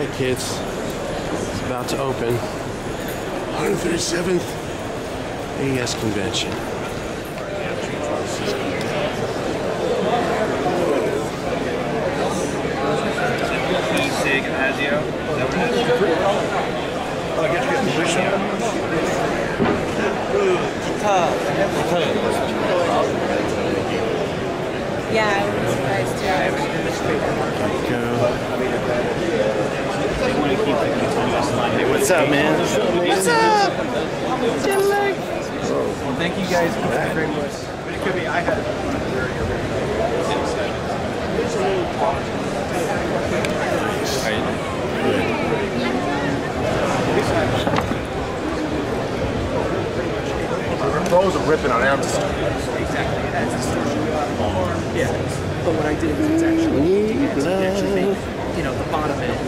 Alright kids, it's about to open. 137th AES convention. Yeah, I was surprised too. What's up, man? What's up? Well, thank you guys very much. But it could be, I had it. Those are ripping on ounces. Exactly. Yeah. But what I did was it's actually you know, the bottom end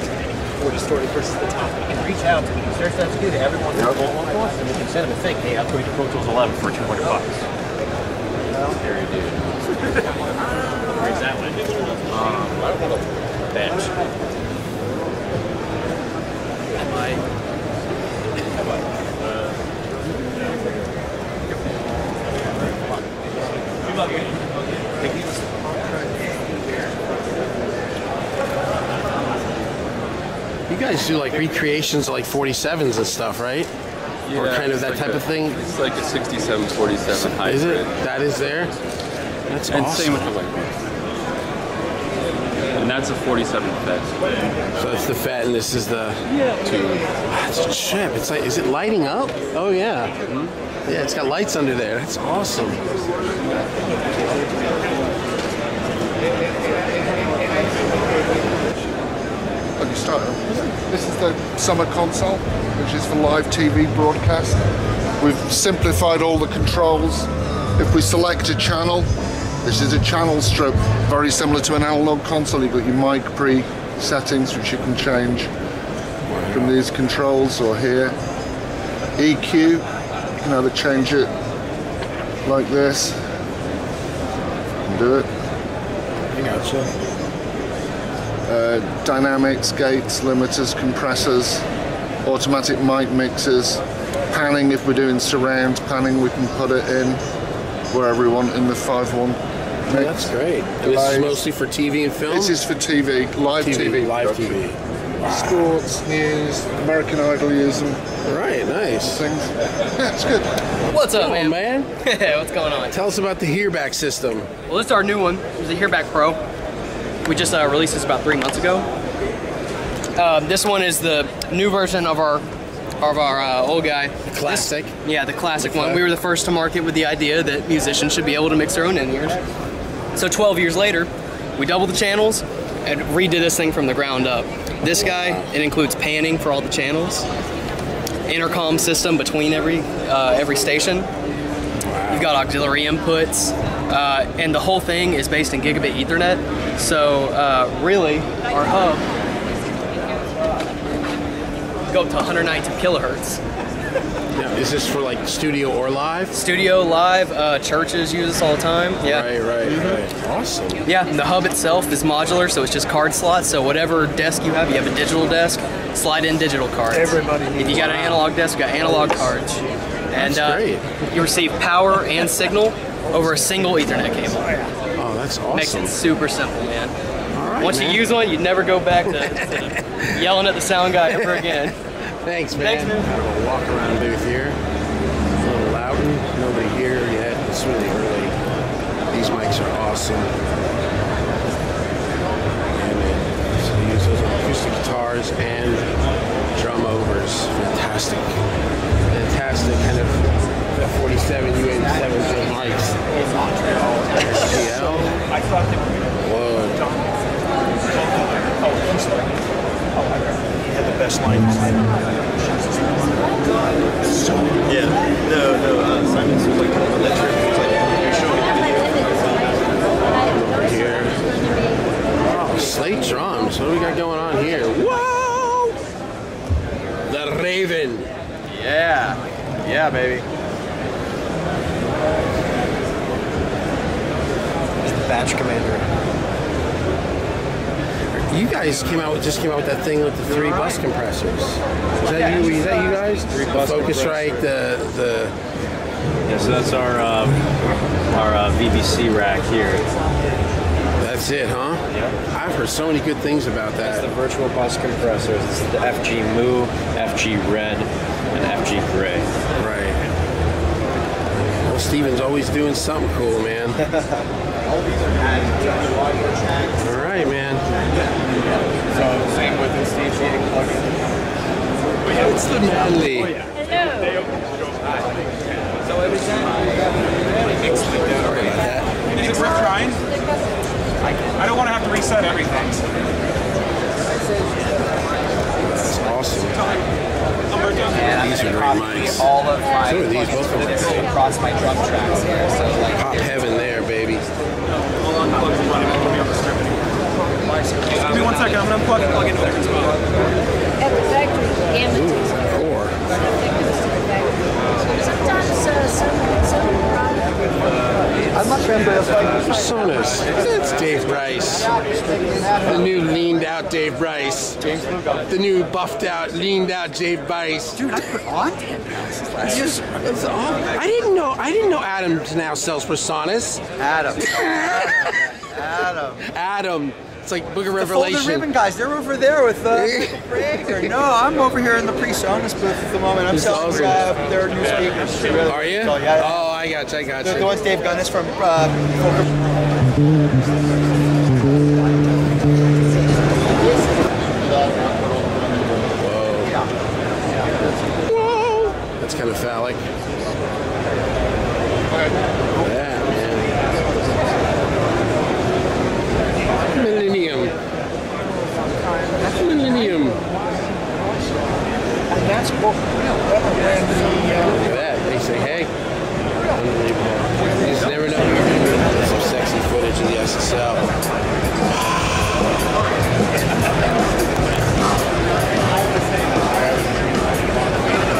for distorted versus the top. You can reach out to me. Search that's good. Everyone's going to one course, and we can send them a thing. Hey, I'll trade the Pro Tools 11 for $200. There, dude. Where's that one? I don't want to bench. You guys do like recreations of like 47s and stuff, right? Yeah, or kind of that like type of thing? It's like a 67, 47 hybrid. Is it? That is there? That's and awesome. same with the white one. And that's a 47 FET. So that's the FET and this is the... It's a chip. It's like, is it lighting up? Oh yeah. Yeah, it's got lights under there. That's awesome. Okay, start. This is the summer console, which is for live TV broadcast. We've simplified all the controls. If we select a channel, this is a channel stroke, very similar to an analog console. You've got your mic pre-settings, which you can change from these controls or here. EQ, you can either change it like this. You can do it. I gotcha. Dynamics, gates, limiters, compressors, automatic mic mixers, panning if we're doing surround panning, we can put it in wherever we want in the 5.1 mix. Oh, that's great. And this is mostly for TV and film? This is for TV, live TV. Live TV. Wow. Sports, news, American Idol use them. Right, nice. Things. Yeah, it's good. What's up, man? What's going on? Tell us about the Hearback system. Well, this is our new one. It's the Hearback Pro. We just released this about 3 months ago. This one is the new version of our old guy. Classic. Yeah, the classic one. We were the first to market with the idea that musicians should be able to mix their own in-ears. So 12 years later, we doubled the channels and redid this thing from the ground up. This guy, it includes panning for all the channels, intercom system between every station. You've got auxiliary inputs, and the whole thing is based in gigabit Ethernet. So really, our hub go up to 192 kilohertz. Now, is this for like studio or live? Studio, live, churches use this all the time. Yeah. Right. Awesome. Yeah, and the hub itself is modular, so it's just card slots. So whatever desk you have a digital desk, slide in digital cards. Everybody. If you got an analog desk, you got analog cards. And That's great. You receive power and signal over a single Ethernet cable. Oh, that's awesome. Makes it super simple, man. All right, Once you use one, you'd never go back to yelling at the sound guy ever again. Thanks, man. Kind of a walk around booth here. It's a little loud. Nobody here yet. It's really early. These mics are awesome. And so they use those on acoustic guitars and drum overs. Fantastic. Fantastic kind of 47 U87 mics. SGL. Whoa. He had the best line. Yeah. No. Simon was like electric. Over here. Oh, slate drums. What do we got going on here? Whoa! The Raven. Yeah. Yeah, baby. He's the batch commander. You guys just came out with that thing with the 3 bus compressors. Is that you? Is that you guys? 3 bus Focusrite, the Yeah, so that's our VBC rack here. That's it, huh? Yeah. I've heard so many good things about That's that. the virtual bus compressors. This is the FG Moo, FG Red, and FG Gray. Right. Well, Steven's always doing something cool, man. All right, man. So same with the stage heating plugin. It's the manly. Hello. So every time Sorry about that. Is it worth trying? I don't want to have to reset everything. That's awesome. and These are I'm very nice. all of my So are these, both of them. plugins across my drum tracks here. So like Pop heaven there, baby. Give me 1 second. I'm going to unplug and plug into there as well. At the factory, gamma Ooh, takes core. sometimes some Personas. It's Dave Bryce. The new leaned out Dave Bryce. The new buffed out, leaned out Dave Bryce. Dude, I put on I didn't know Adam now sells Personas. Adam. It's like Book of The Revelation. Ribbon guys, they're over there with Prager. No, I'm over here in the PreSonus booth at the moment. I'm This is selling awesome. their new speakers. Really Are you? cool. Yeah. Oh, I got you. The ones Dave Gunnis from Whoa. That's kind of phallic. Yeah, man. Millennium. And that's what Look at that. They say, hey. Unbelievable. You just never know. Some sexy footage of the SSL.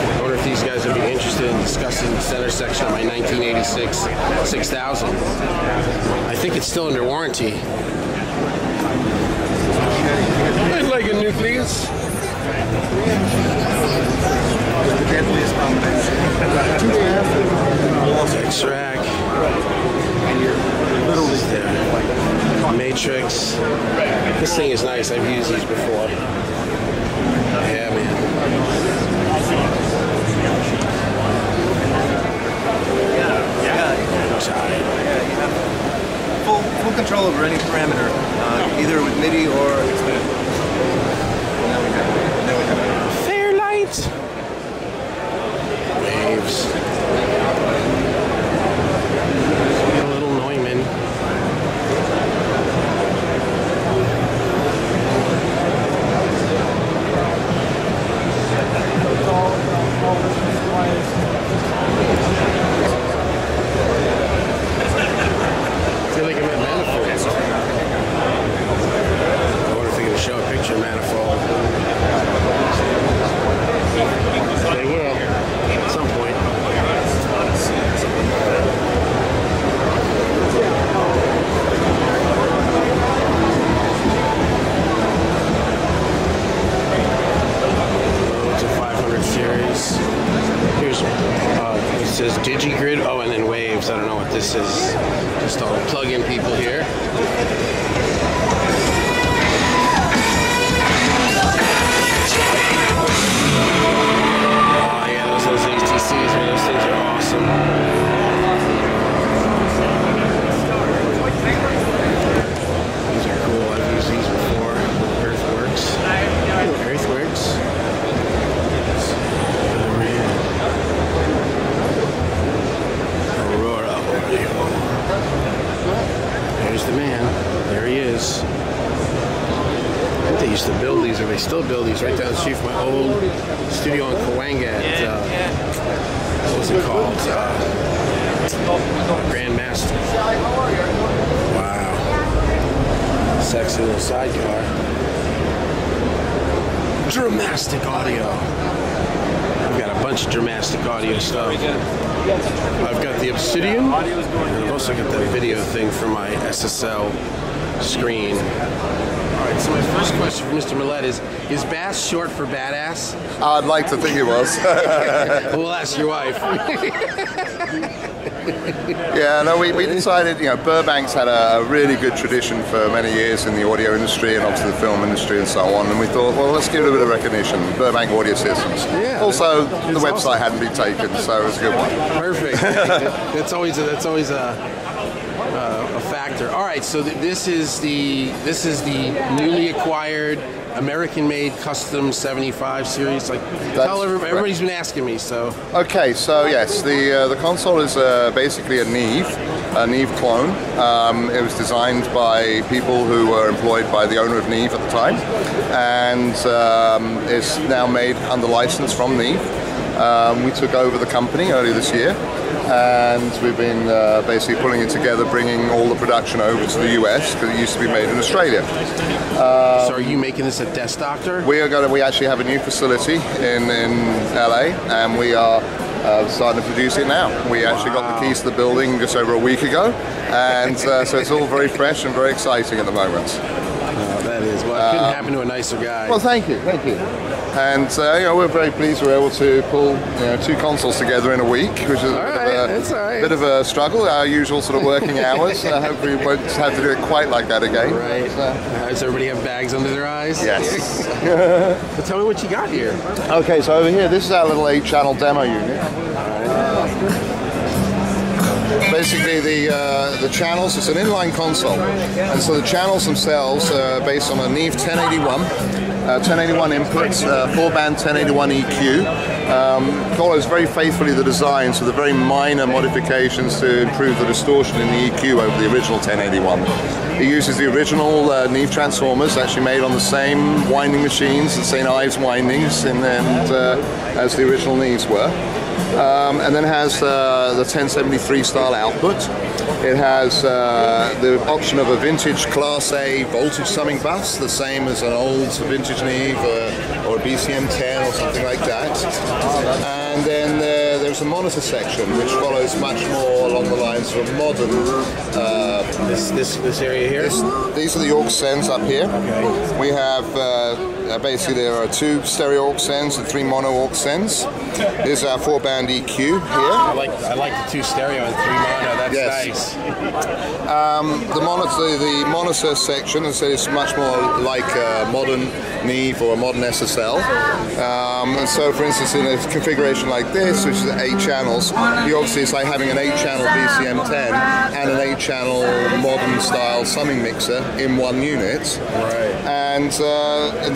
I wonder if these guys would be interested in discussing the center section of my 1986 6000. I think it's still under warranty. I'd like a nucleus. X-Rack. Matrix. This thing is nice. I've used these before. Yeah, man. full control over any parameter, either with MIDI or expand. Fairlight. Waves. A little Neumann. I feel like I'm at Manifold. I wonder if they're going to show a picture of Manifold. They will, at some point. Oh, it's a 500 series. Here's, it says DigiGrid. Oh, and then Waves. I don't know what this is. Just all plug-in people here. Oh yeah, those ATCs, man, those things are awesome. These are cool. I've used these before. Earthworks. Earthworks. Over here. Aurora Audio. There's the man. There he is. I think they used to build these, or they still build these, right down the street from my old studio in Cahuenga at, what was it called? Grandmaster. Wow. Sexy little sidecar. Dramastic audio. I've got a bunch of Dramastic audio stuff. I've got the Obsidian, and I've also got the video thing for my SSL screen. All right, so my first question for Mr. Millett is BASS short for badass? I'd like to think it was. We'll ask your wife. Yeah, no, we decided, Burbank's had a really good tradition for many years in the audio industry and obviously the film industry and so on, and we thought, well, let's give it a bit of recognition. Burbank Audio Systems. Yeah, also, the website hadn't been taken, so it was a good one. Perfect. That's always a factor. All right, so this is the newly acquired American-made custom 75 series. Everybody's been asking me. So okay, so yes, the console is basically a Neve clone. It was designed by people who were employed by the owner of Neve at the time, and is now made under license from Neve. We took over the company earlier this year, and we've been basically pulling it together, bringing all the production over to the US because it used to be made in Australia. So are you making this at Desk Doctor? We actually have a new facility in LA, and we are starting to produce it now. We actually got the keys to the building just over a week ago, and so it's all very fresh and very exciting at the moment. That is. Well, it couldn't happen to a nicer guy. Well, thank you. And we're very pleased we're able to pull 2 consoles together in a week, which is a bit of a struggle. Our usual sort of working hours. Hopefully we won't have to do it quite like that again. Right. Does everybody have bags under their eyes? Yes. But tell me what you got here. Okay, so over here, this is our little 8-channel demo unit. Basically, the channels, it's an inline console, and so the channels themselves are based on a Neve 1081 inputs, 4-band 1081 EQ. Follows very faithfully the design, so the very minor modifications to improve the distortion in the EQ over the original 1081. It uses the original Neve transformers, actually made on the same winding machines, the same Ives windings, as the original Neves were. And then has the 1073 style output. It has the option of a vintage Class A voltage summing bus, the same as an old vintage Neve or a BCM 10 or something like that. And then there's a monitor section which follows much more along the lines of a modern. This area here. These are the aux sends up here. Okay. We have basically there are 2 stereo aux sends and 3 mono aux sends. Here's our 4-band EQ here. I like the 2 stereo and 3 mono. That's nice. The monitor section, as I said, is much more like a modern Neve or a modern SSL. And so, for instance, in a configuration like this, which is 8 channels, it's like having an 8-channel BCM 10 and an 8-channel modern style summing mixer in one unit. Right. And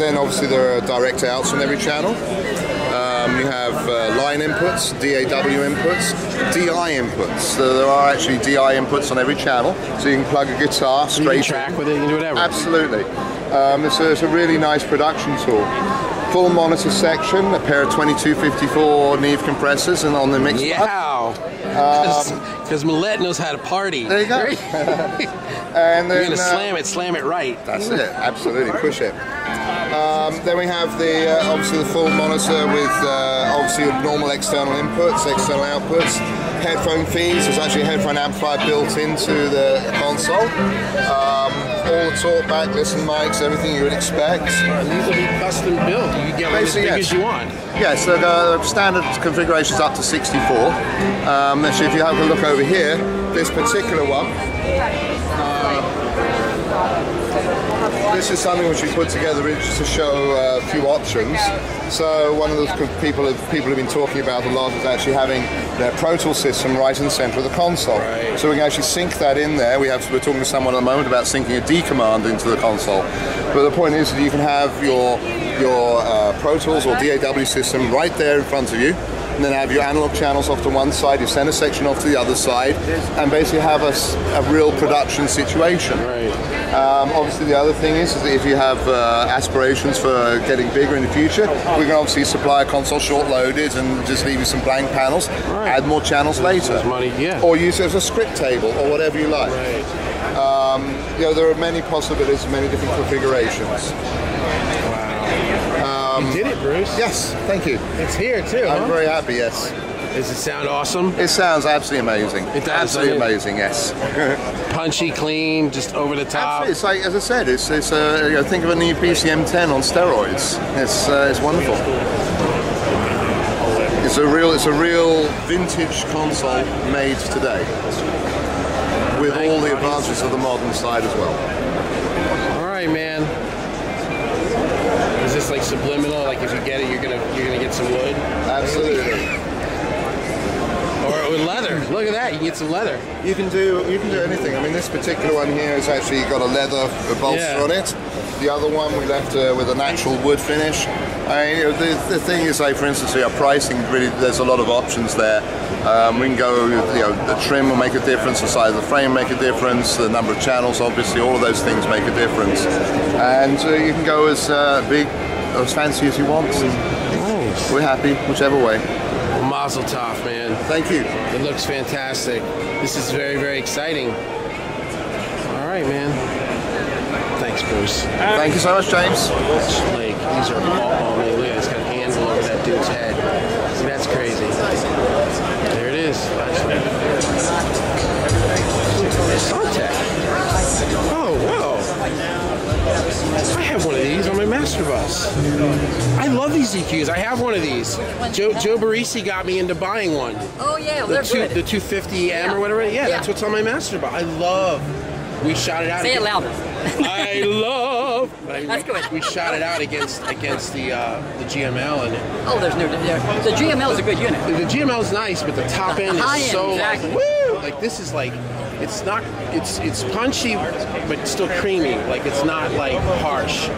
then obviously there are direct outs from every channel. You have line inputs, DAW inputs, DI inputs. So there are actually DI inputs on every channel, so you can plug a guitar straight in. You can track with it, you can do whatever. Absolutely. It's a really nice production tool. Full monitor section, a pair of 2254 Neve compressors, and on the mix. Yeah. Because Millett knows how to party. There you go. And then, you're gonna slam it right. That's it. Absolutely, push it. Then we have obviously the full monitor with obviously normal external inputs, external outputs, headphone feeds. There's actually a headphone amplifier built into the console. All the talkback, listen mics, everything you would expect. And these will be custom built. You can get one as big as you want. Yes, so the standard configuration is up to 64. Actually, if you have a look over here, this particular one. This is something which we put together just to show a few options. So one of the people have been talking about a lot is actually having their Pro Tool system right in the center of the console. Right. So we can actually sync that in there. We're talking to someone at the moment about syncing a D command into the console. But the point is that you can have your Pro Tools or DAW system right there in front of you, and then have your analog channels off to one side, your center section off to the other side, and basically have a real production situation. Right. Obviously, the other thing is that if you have aspirations for getting bigger in the future, we can obviously supply a console short-loaded and just leave you some blank panels, add more channels later. Money, yeah. Or use it as a script table, or whatever you like. Right. There are many possibilities, many different configurations. Wow. You did it, Bruce. Yes, thank you. It's here, too, I'm very happy, yes. Does it sound awesome? It sounds absolutely amazing. It does, absolutely doesn't it? amazing. Yes. Punchy, clean, just over the top. Absolutely. It's like, as I said, it's you know, think of a new PCM10 on steroids. It's wonderful. It's a real vintage console made today, with all the advantages of the modern side as well. All right, man. Is this like subliminal? Like if you get it, you're gonna get some wood? Absolutely. Or leather. Look at that. You can get some leather. You can do anything. I mean, this particular one here has actually got a leather bolster on it. The other one we left with a natural wood finish. I mean, you know, the thing is, like for instance, our pricing really, there's a lot of options there. We can go, you know, the trim will make a difference, the size of the frame make a difference, the number of channels, obviously, all of those things make a difference. And you can go as big, as fancy as you want. Nice. We're happy, whichever way. Mazel tov, man. Thank you. It looks fantastic. This is very, very exciting. All right, man. Thanks, Bruce. Thank you so much, James. Like, these are all, man, look at this, got an anvil over that dude's head. See, that's crazy. There it is, actually. Soundtech. Oh, wow. I have one of these on my master bus. I love these EQs. I have one of these. Joe Barisi got me into buying one. Oh yeah, The they're good. 250M or whatever. Yeah, that's what's on my master bus. I love. We shot it out. Say it louder. I love. That's good. We shot it out against the GML, and Oh, there's no. The GML is a good unit. the GML is nice, but the top end high is end, so exactly. like, woo! Like this is like, it's not. It's punchy, but still creamy. Like it's not like harsh.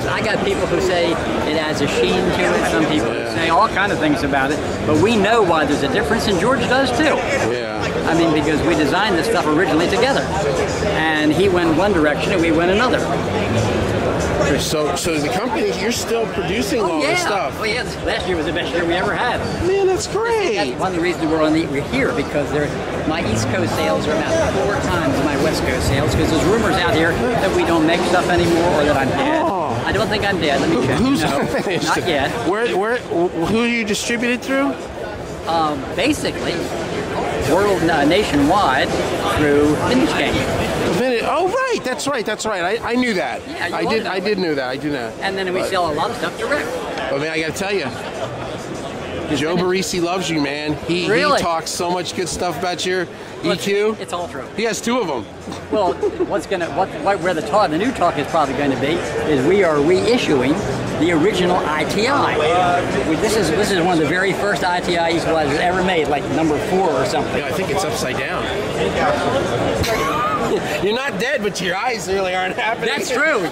I got people who say it has a sheen to it. Some people say all kind of things about it. But we know why there's a difference, and George does too. Yeah. I mean, because we designed this stuff originally together, and he went one direction and we went another. So the company, you're still producing all this stuff. Oh yeah, last year was the best year we ever had. Man, that's great. That's one of the reasons we're here, because my East Coast sales are about 4 times my West Coast sales, because there's rumors out here that we don't make stuff anymore or that I'm dead. Oh. I don't think I'm dead. Let me check. Who's no, not yet. Who are you distributed through? Basically, nationwide through Vintage Game. Oh right, that's right. I knew that. Yeah, I did know that. I do know. And then we sell a lot of stuff direct. But man, I gotta tell you, Joe Barisi loves you, man. He talks so much good stuff about your EQ. It's all true. He has 2 of them. Well, where the new talk is probably going to be is we are reissuing the original ITI. This is one of the very first ITI equalizers ever made, like number 4 or something. Yeah, I think it's upside down. You're not dead, but your eyes really aren't happening. That's true.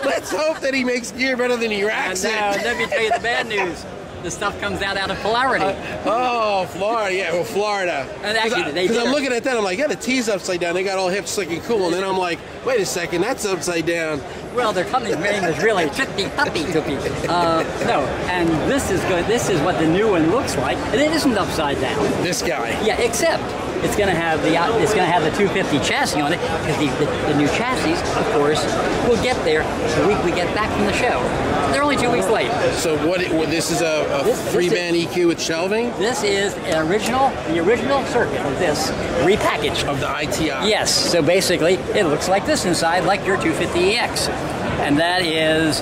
Let's hope that he makes gear better than he racks it. Let me tell you the bad news. The stuff comes out of polarity. Florida, yeah, well, Florida. And actually, because I'm looking at that, I'm like, yeah, the T's upside down. They got all hip, slick, and cool. And then I'm like, wait a second, that's upside down. Well, their company's name is really Tippy Puppy Toopy. No, and this is good. This is what the new one looks like, and it isn't upside down. This guy. Yeah, except it's going to have the 250 chassis on it, because the new chassis, of course, will get there the week we get back from the show. They're only 2 weeks late. So this is a 3-band EQ with shelving? This is the original circuit of this repackaged. Of the ITI? Yes. So basically, it looks like this inside, like your 250EX. And that is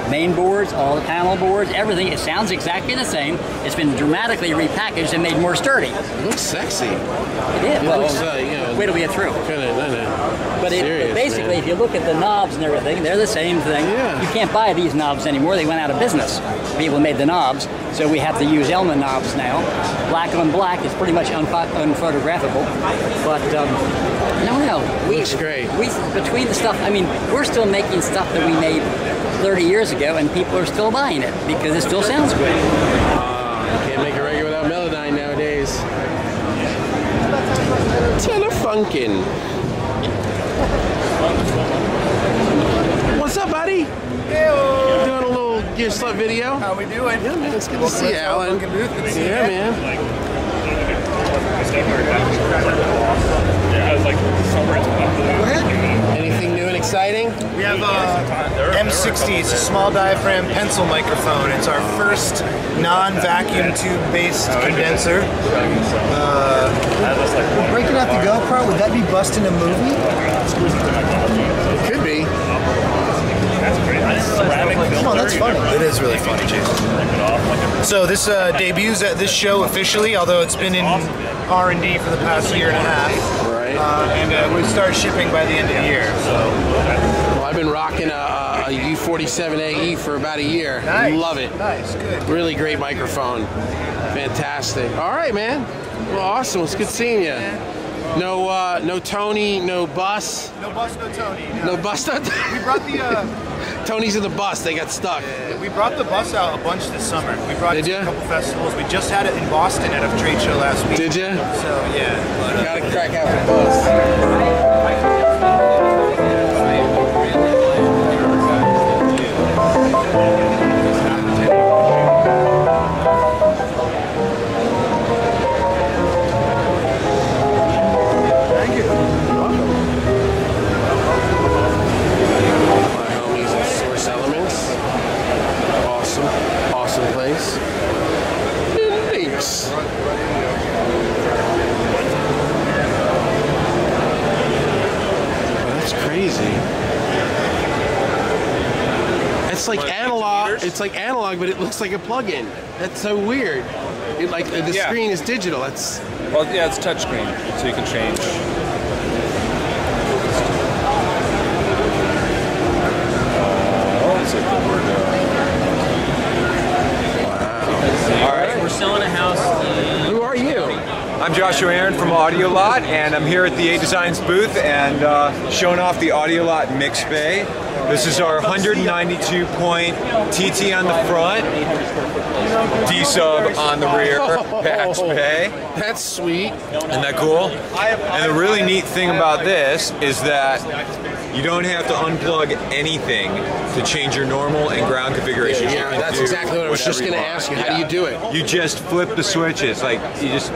main boards, all the panel boards, everything. It sounds exactly the same. It's been dramatically repackaged and made more sturdy. It looks sexy. It is. It looks, wait till we get through. But basically, if you look at the knobs and everything, they're the same thing. Yeah. You can't buy these knobs anymore. They went out of business. People made the knobs, so we have to use Elma knobs now. Black on black is pretty much unphotographable. But no. Looks great. Between the stuff, I mean, we're still making stuff that we made 30 years ago, and people are still buying it because it still sounds good. Can't make a record without Melodyne nowadays. Telefunkin. What's up, buddy? Hey-o. Doing a little Gear Slut video. How we doing? Yeah, man. It's good to see you, Alan. Yeah, man. Yeah, I was like, summer is popular. Anything new and exciting? We have M60. It's a small diaphragm pencil microphone. It's our first non-vacuum tube-based condenser. Breaking out the GoPro, would that be busting a movie? It could be. Oh, that's funny. It is really funny, Jason. So this debuts at this show officially, although it's been in R&D for the past year and a half. Right. And we start shipping by the end of the year. So. Well, I've been rocking a U47AE for about a year. Nice. Love it. Nice, good. Really great microphone. Fantastic. All right, man. Well, awesome. It's good seeing you. No Tony, no bus. No bus, no Tony. No bus, no Tony. We brought the... Tony's in the bus. They got stuck. We brought the bus out a bunch this summer. We brought it to a couple festivals. We just had it in Boston at a trade show last week. Did you? So, yeah. But, gotta crack out the bus. It's like analog. It's like analog, but it looks like a plug-in. That's so weird. It, like the screen is digital. That's well, yeah, it's touchscreen, so you can change. All right, we're selling a house. Who are you? I'm Joshua Aaron from Audio Lot, and I'm here at the A Designs booth and showing off the Audio Lot Mix Bay. This is our 192-point TT on the front, D-sub on the rear, Pax Bay. That's sweet. Isn't that cool? And the really neat thing about this is that you don't have to unplug anything to change your normal and ground configuration. Yeah, that's exactly what I was just going to ask you. How do you do it? You just flip the switches. Like, you just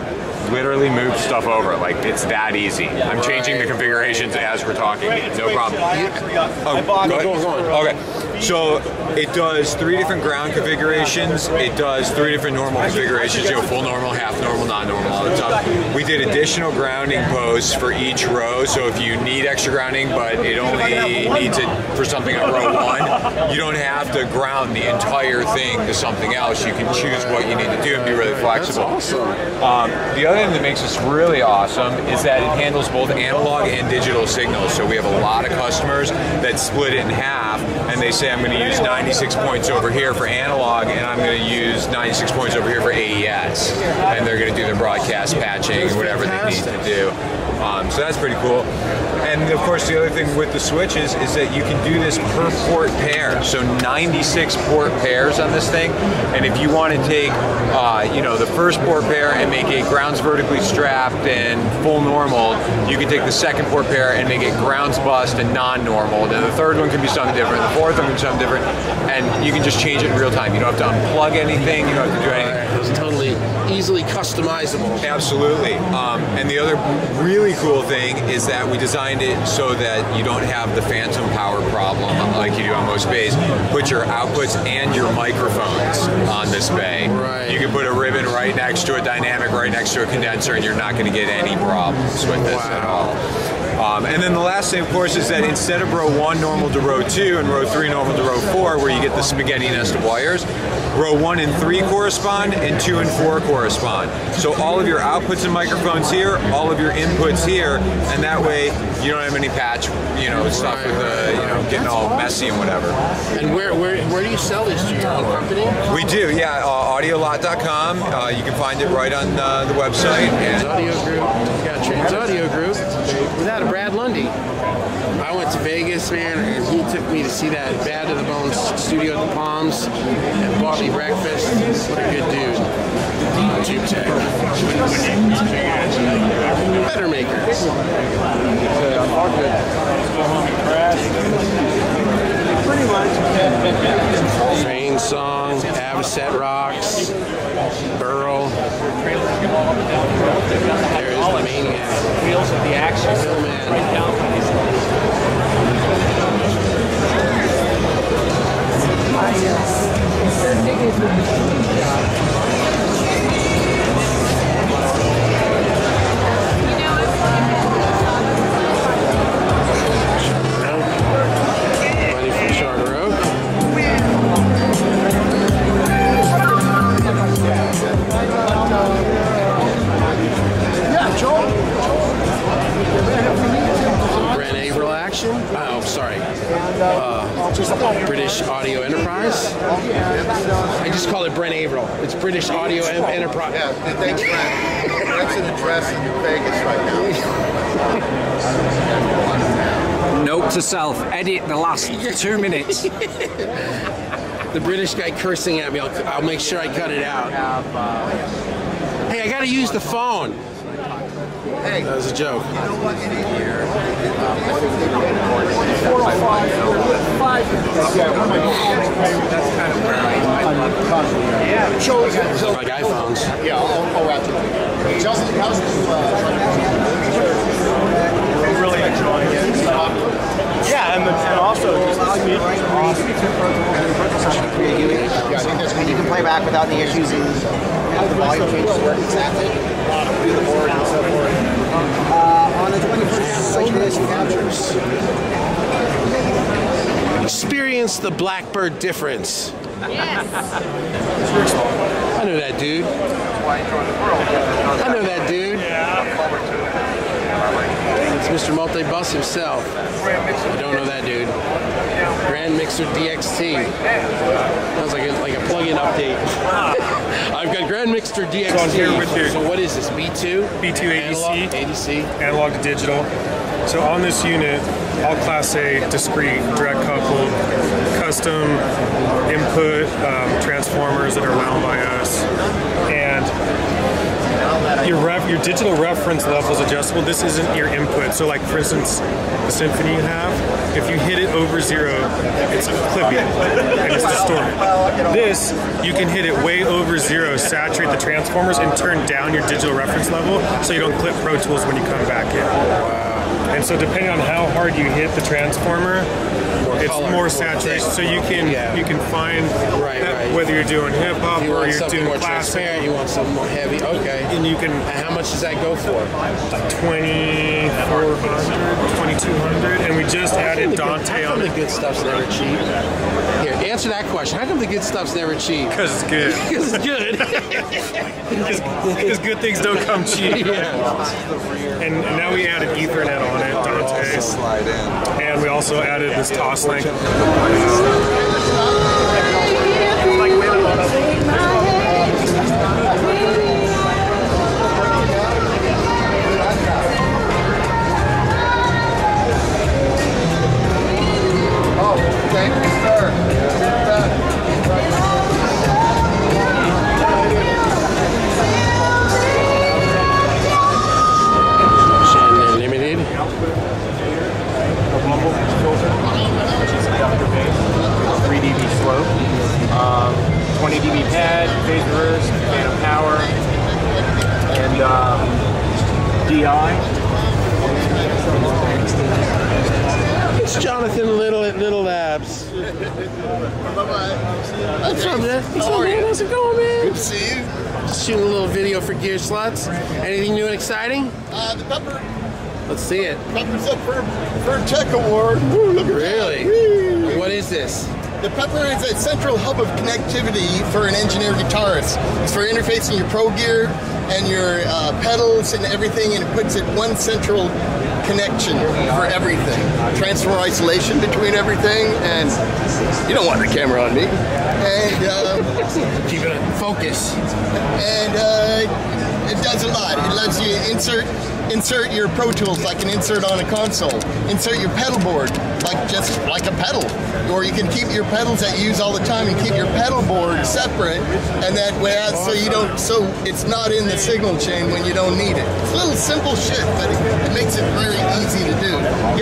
literally move stuff over. Like, it's that easy. I'm changing the configurations as we're talking. No problem. Oh, go on. Okay. So it does 3 different ground configurations. It does 3 different normal configurations. You know, full normal, half normal, non-normal, all that stuff. We did additional grounding posts for each row. So if you need extra grounding, but it only needs it for something on row 1, you don't have to ground the entire thing to something else. You can choose what you need to do and be really flexible. That's awesome. The other thing that makes this really awesome is that it handles both analog and digital signals. So we have a lot of customers that split it in half, and they say, I'm going to use 96 points over here for analog, and I'm going to use 96 points over here for AES. And they're going to do their broadcast patching, whatever they need to do. So that's pretty cool. And of course, the other thing with the switches is that you can do this per port pair. So 96 port pairs on this thing. And if you want to take, you know, the first port pair and make it grounds vertically strapped and full normal, you can take the second port pair and make it grounds bust and non-normal. Then the third one can be something different. The fourth one can be something different. And you can just change it in real time. You don't have to unplug anything. You don't have to do anything. It's totally easily customizable. Absolutely. And the other really cool thing is that we designed it so that you don't have the phantom power problem like you do on most bays. Put your outputs and your microphones on this bay. Right. You can put a ribbon right next to a dynamic, right next to a condenser, and you're not going to get any problems with this at all. And then the last thing, of course, is that instead of row 1 normal to row 2 and row 3 normal to row 4, where you get the spaghetti nest of wires, row 1 and 3 correspond and 2 and 4 correspond. So all of your outputs and microphones here, all of your inputs here, and that way you don't have any patch, you know, stuff with the, you know, getting all messy and whatever. And where do you sell this? To your own company? We do, yeah. Audiolot.com. You can find it right on the website. Trans Audio Group. Yeah, Trans Audio Group. Without a Brad Lundy. I went to Vegas, man, and he took me to see that Bad to the Bones studio at the Palms and bought me breakfast. What a good dude. Tube Tech. Better makers. Pretty much. Train Song, Avocet Rocks, Burl. There is the Maniac. Wheels of the action. Phil Man. Right down. Oh, sorry. British Audio Enterprise. I just call it Brent Averill. It's British Audio Enterprise. Yeah, thanks, Brent. That's an address in Vegas right now. Note to self: edit the last 2 minutes. The British guy cursing at me. I'll make sure I cut it out. Hey, I gotta use the phone. Hey, that was a joke. You know what? In a year, that's kind of where I love it. Yeah. So like iPhones. Yeah, I'll wrap it up. Justin, how's this? We're really enjoying it. Yeah, and also just you can play back without any issues and have the volume changes work exactly. Do the board and so forth. On the 21st captures. Experience the Blackbird difference. Yes. I know that dude. I know that dude. It's Mr. Multi-Bus himself. I don't know that dude. Grand Mixer DXT. Sounds like a plug-in update. I've got Grand Mixer DXT. So I'm here with you. So what is this? B2? B2 ADC. ADC. Analog to digital. So on this unit, all Class A, discrete, direct coupled, custom input transformers that are wound by us, and your digital reference level is adjustable. This isn't your input. So like for instance, the Symphony you have, if you hit it over 0, it's clippy and it's distorted. This, you can hit it way over 0, saturate the transformers, and turn down your digital reference level so you don't clip Pro Tools when you come back in. And so depending on how hard you hit the transformer, it's more saturation. So you can find whether you're doing hip hop or you're doing more classic. Transparent, you want something more heavy. Okay. And you can. And how much does that go for? 2,400, 2,200, and we just added Dante on it. it. The good stuff's never cheap. Here, answer that question. How come the good stuff's never cheap? Because it's good. Because it's good. Because good things don't come cheap. Yeah. And now we added Ethernet on it, Dante. Slide in. And we also added this toss link. Oh, thank you, sir. Shannon Limited. 3 dB slope, 20 dB pad, phase reverse, phantom power, and DI. It's Jonathan Little at Little Labs. Bye-bye. What's up, man? How are you? How's it going, man? Good to see you. Just shooting a little video for Gear Sluts. Anything new and exciting? The Pepper. Let's see it. Pepper's up for a tech award. Woo, look at Really? that. What is this? The Pepper is a central hub of connectivity for an engineer guitarist. It's for interfacing your Pro Gear and your pedals and everything, and it puts it one central connection for everything. Transfer isolation between everything, and you don't want the camera on me. And keep it in focus. And it does a lot. It lets you insert your Pro Tools like an insert on a console. Insert your pedal board just like a pedal. Or you can keep your pedals that you use all the time and keep your pedal board separate, and that way so it's not in the signal chain when you don't need it. It's a little simple shit, but it makes it very easy to do. I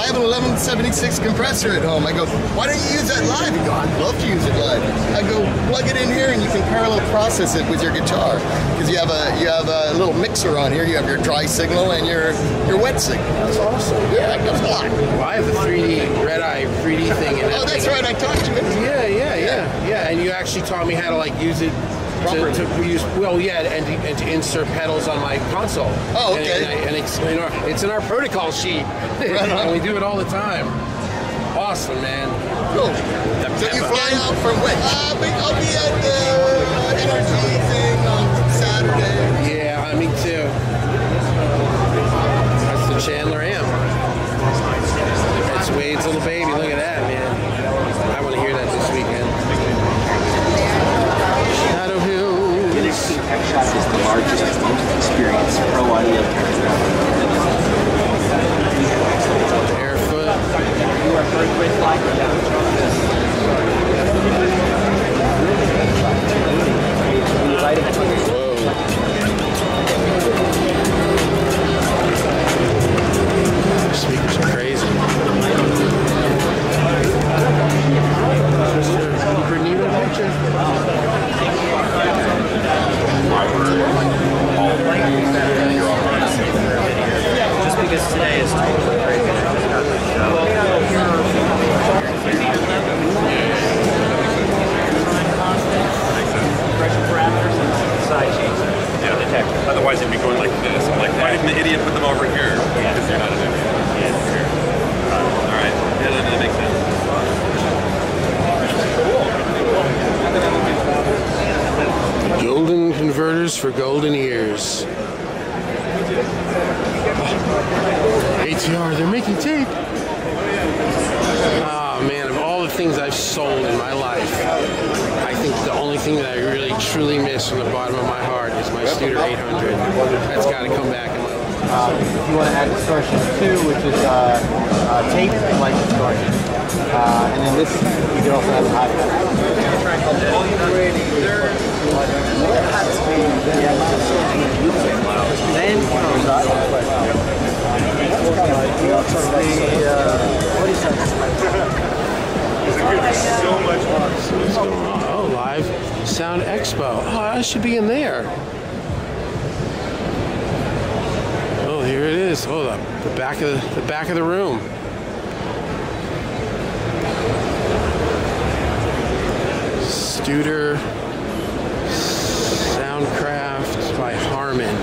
have an 1176 compressor at home. I go, why don't you use that live? You go, I'd love to use it live. I go, plug it in here and you can parallel process it with your guitar. Because you have a little mixer on here. You have your dry signal and your wet signal. That's awesome. Yeah, it does a lot. Well, I have the 3D red eye 3D thing in it. Oh, that's right. I taught you. Yeah. And you actually taught me how to like use it to use. Well, yeah, and to insert pedals on my console. Oh, okay. And it's in our protocol sheet, and we do it all the time. Awesome, man. Cool. So you fly out from when? I'll be at the Energy thing on Saturday. Yeah, me too. That's the Chandler amp. That's Wade's little baby. Look at that, man. I want to hear that this weekend. Shadow Hills. NXT Tech Shop is the largest and most experienced pro audio Barefoot. You are very great flight. Speakers are crazy. Super needle picture. Just because today is totally crazy. Otherwise, it'd be going like this. I'm like, why didn't the idiot put them over here? Because you're not an idiot. All right. Yeah, that makes sense. Golden converters for golden ears. ATR, they're making tape. Oh man, of all the things I've sold in my life, I think the only thing that I really truly miss from the bottom of my heart is my Studer 800. That's got to come back in my life. If you want to add distortion too, which is tape and light distortion. And then this, you can also have a high pass. Then comes up. Oh, live Sound Expo. Oh, I should be in there. Oh, here it is. Oh, the back of the room. Studer Soundcraft by Harman.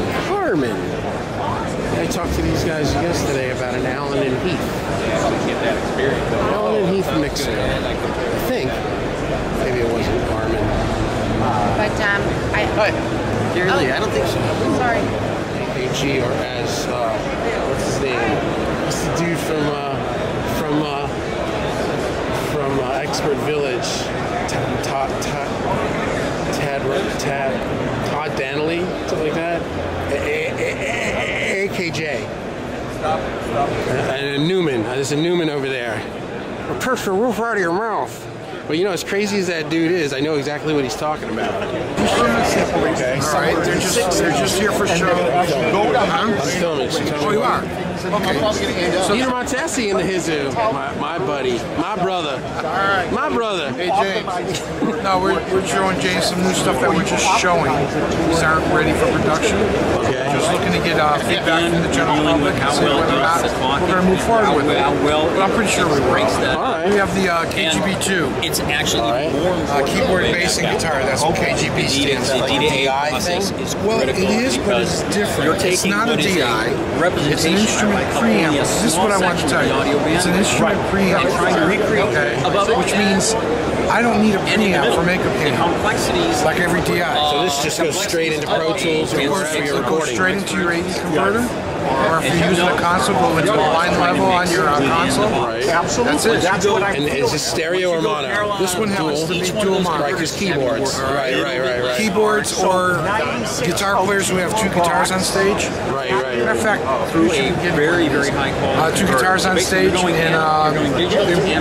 I talked to these guys yesterday about an Allen and Heath. Allen and Heath mixer. I think. Maybe it wasn't Harman. But Hi. Really? I don't think so. Sorry. AG or as what's his name? What's the dude from Expert Village? Todd Danley, something like that. AKJ. And Newman. There's a Newman over there. Or push the roof out of your mouth. But you know, as crazy as that dude is, I know exactly what he's talking about. Okay. All right, they're just here for show. I'm filming. Oh, you are? Okay. So Peter Montesi in the Hizu, my buddy, my brother. My brother. Hey, James. No, we're showing James some new stuff that we're just showing. These aren't ready for production. Okay. Just looking to get feedback from the general public and see whether or not we're going to move forward with it. But I'm pretty sure we will. We have the KGB2. It's actually more keyboard, bass, and guitar. That's what KGB stands for. Like a DI thing? Well, it is, but it's different. It's not a DI. It's an instrument preamp. This is what I want to tell you. It's an instrument preamp. Okay. Which means I don't need a preamp for makeup here. Like every DI. So this just goes straight into Pro Tools or wherever you're recording. It goes straight into your AD converter. Or if you're using a console, go into a line level on your console. Right. That's it. And is this stereo or mono? This one happens to be dual mono. Right, because keyboards. Right. Keyboards or guitar players who have two guitars on stage. Right. Matter of fact, through a very high quality. two guitars on stage, and they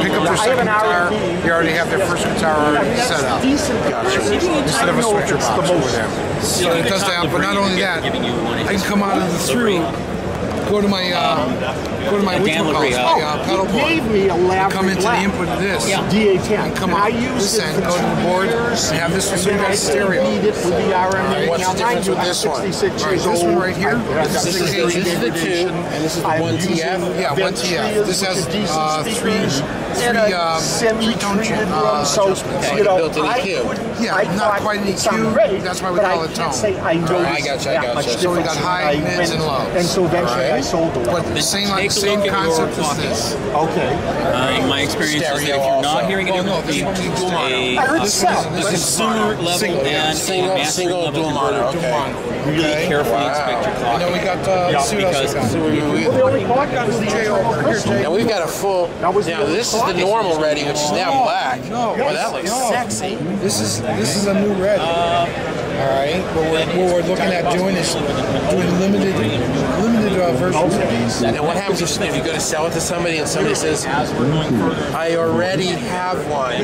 pick up their second guitar. They already have their first guitar already set up. Gotcha. Instead of a switcher box over there. So it does that, but not only that, I can come out of the through go to my pedal board. Gave me a lab Come into the input of this. DA10. And come up this end, go to the board, and have this one so you got stereo. Need it with the RMA. What's the difference with this one? This one right here. This is the 2, and this is the 1TF. Yeah, 1TF. This has three tone drum, so you know, built-in EQ. Yeah, not quite an EQ. That's why we call it tone. I know I gotcha. So we got high, mids, and lows. And so eventually I sold the one. But the same concept as this. Okay. My experience is that if you're not hearing it, this is a consumer level and single dual mono. Okay. Really carefully inspect your clock. We got because now we've got a full. Now this is the normal ready, which is now black. No, well, that looks sexy. This is a new ready. All right, what we're looking at doing is doing limited versions of these. And what happens if you go to sell it to somebody and somebody says, "I already have one"?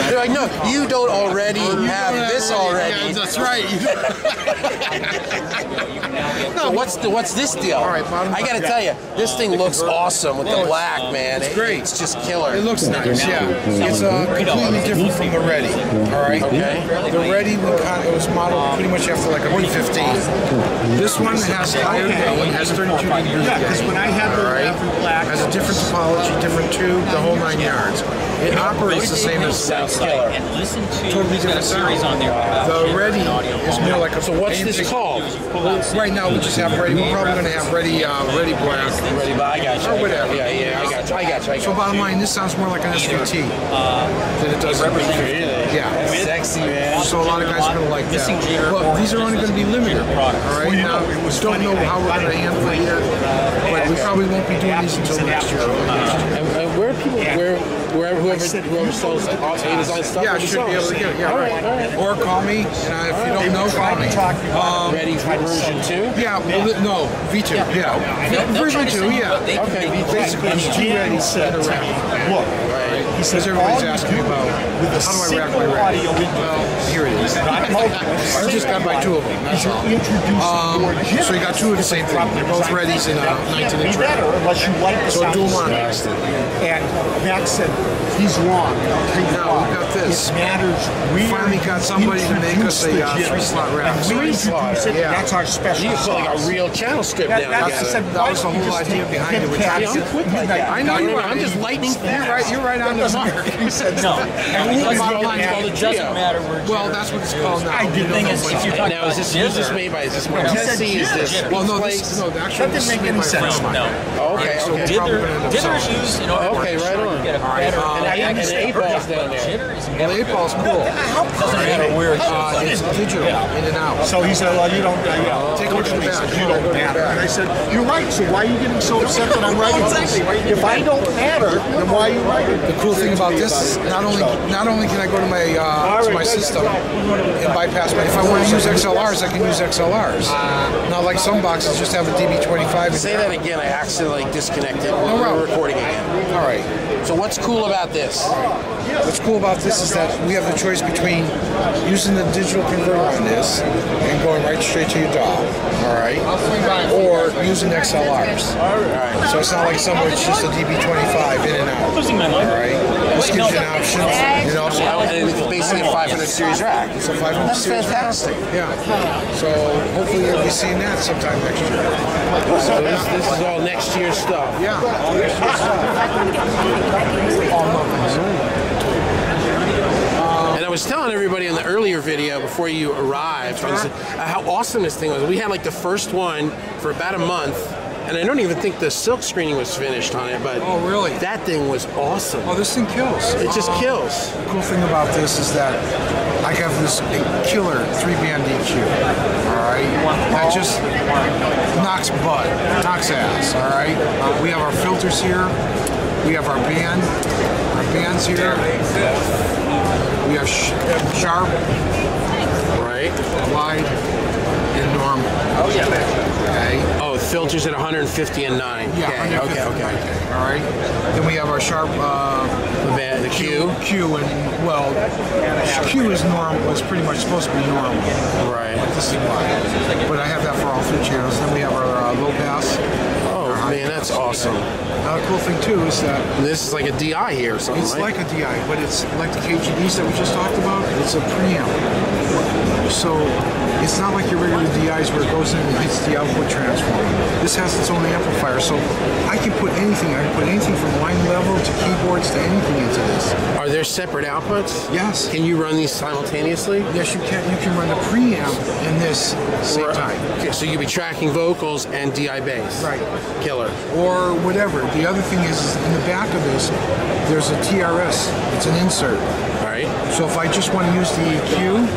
They're like, "No, you don't already have this already." Yeah, that's right. No, what's this deal? All right, I got to tell you, this thing looks awesome with the black, man. It's great. It's just killer. It looks nice. Yeah, it's completely different from the Ready. All right. Okay. The Ready it was modeled pretty much after like a B15. This one has higher gain, has 32 dB. Yeah, because when I had the black, has a different topology, different tube, the whole 9 yards. It operates the same as the killer. And listen to totally different series on there. The Ready is more like a. So what's this called? Right now we just have Ready. We're probably going to have Ready Black. Ready Black. I got you. Or whatever. Yeah, I got you. So bottom line, this sounds more like an SVT than it does. Yeah. Sexy, man. So a lot of guys are going to like that. Well, these are only going to be limited. All right. Now we don't know how we're going to handle it yet, but we probably won't be doing these until next year. And where are people? Whoever sells A-Design stuff. Yeah, I should be able to get it. Yeah, right. Or call me, and if you don't know, call me. Ready for version 2? Yeah, no, V2. Yeah, version 2. Yeah. Okay, basically it's 2 Readies in a rack. Look, because everybody's asking me about how do I rack my Ready? Well, here it is. I just got my 2 of them. That's all. So you got 2 of the same thing. They're both Readies in a 19-inch rack. Unless you like the So dual mono. And Max said he's wrong. Now we got this. It matters. We finally got somebody to make us a 3-slot rack. 3-slot. Yeah. That's our special. You put like a real channel strip down That was the whole idea behind it. I know you're right. I'm just lightning fast. You're right on the mark. You said no. It doesn't matter where. Well, that's what it's called now. The thing is, if you're talking now, is this made by? Is this Montesi? Is this? Well, no. Actually, that didn't make any sense. No. Okay. Dither is used in order okay, right on. Get a better. And the 8-ball's down there. Well, the 8-ball's cool. Doesn't matter where it's It's digital, in and out. So he said, well, you don't. Take a look at the back. You don't matter. And I said, you're right. So why are you getting so upset that I'm writing this? If I don't matter, then why are you writing? The cool thing about this is not only can I go to my system and bypass my. If I want to use XLRs, I can use XLRs. Not like some boxes just have a DB25. Say that again. I accidentally disconnected. We're recording again. All right. So what's cool about this? What's cool about this is that we have the choice between using the digital converter on this and going right straight to your DAW, all right, or using XLRs. All right. So it's not like somewhere it's just a DB25 in and out. All right. This gives you an option, you know. And it's basically a 500 series rack. It's a 500 That's series fantastic. Rack. Yeah. So hopefully you'll be seeing that sometime next year. So this is all next year's stuff. Yeah. All next year's stuff. And I was telling everybody in the earlier video before you arrived how awesome this thing was. We had like the first one for about a month, and I don't even think the silk screening was finished on it, but oh really? That thing was awesome. Oh, this thing kills. It just kills. The cool thing about this is that I have this killer 3-band EQ. All right, that just knocks butt, knocks ass. All right, we have our filters here. We have our bands here. We have sharp, right, wide, and normal. Oh yeah. Okay. Oh, filters at 150 and 9. Yeah. Okay. All right. Then we have our sharp. The Q. Q and well, Q is normal. It's pretty much supposed to be normal. Right. This is why. But I have that for all 3 channels. Then we have our low pass. Oh man, that's awesome. Another cool thing too is that this is like a DI here or something. It's right? like a DI, but it's like the KGDs that we just talked about. It's a preamp, so it's not like your regular DIs where it goes in and hits the output transformer. This has its own amplifier, so I can put anything. I can put anything from line level to keyboards to anything into this. Are there separate outputs? Yes. Can you run these simultaneously? Yes, you can. You can run the preamp and this same time. Okay, so you'll be tracking vocals and DI bass. Right. Killer. Or whatever. The other thing is in the back of this, there's a TRS. It's an insert. All right. So if I just want to use the EQ,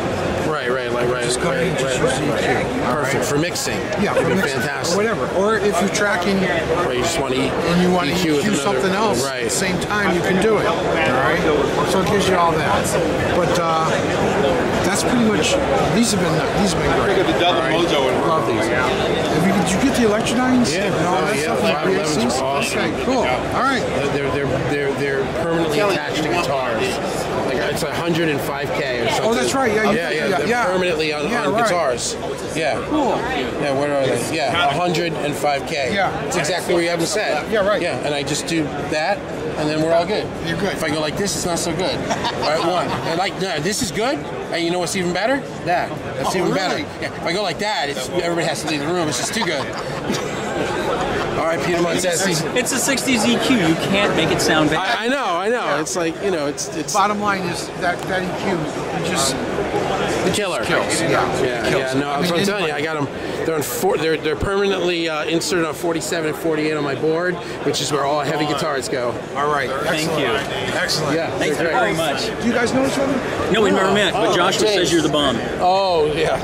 just come in and just use the EQ. Perfect for mixing. Yeah, for mixing. Fantastic. Or whatever. Or if you're tracking, or you just want to and you want to EQ something else at the same time, you can do it. All right. So it gives you all that. But that's pretty much. These have been great. The double mojo and love these. Did you get the Electrodynes? Yeah. And all that stuff. 511s are awesome. Okay, cool. All right. They're permanently attached to guitars. Like it's 105K or something. Oh, that's right. They're permanently on guitars. Yeah. Cool. Yeah. What are they? Yeah. 105K. Yeah. It's exactly where you have them set. Yeah. Right. Yeah. And I just do that, and then we're all good. You're good. If I go like this, it's not so good. All right, one. And like, no, this is good. And you know what's even better? That. That's even better. Yeah. If I go like that, everybody has to leave the room. It's just too good. All right, Peter Montesi. It's a 60s EQ. You can't make it sound bad. I know. Yeah. It's like, it's. Bottom line is that EQ just killer. Kills. Yeah. No, I'm telling you, I got them. They're on they're permanently inserted on 47 and 48 on my board, which is where all heavy guitars go. All right. Thank you. Excellent. Yeah. Thank you very much. Do you guys know each other? No, we never met, but Joshua says you're the bomb. Oh yeah.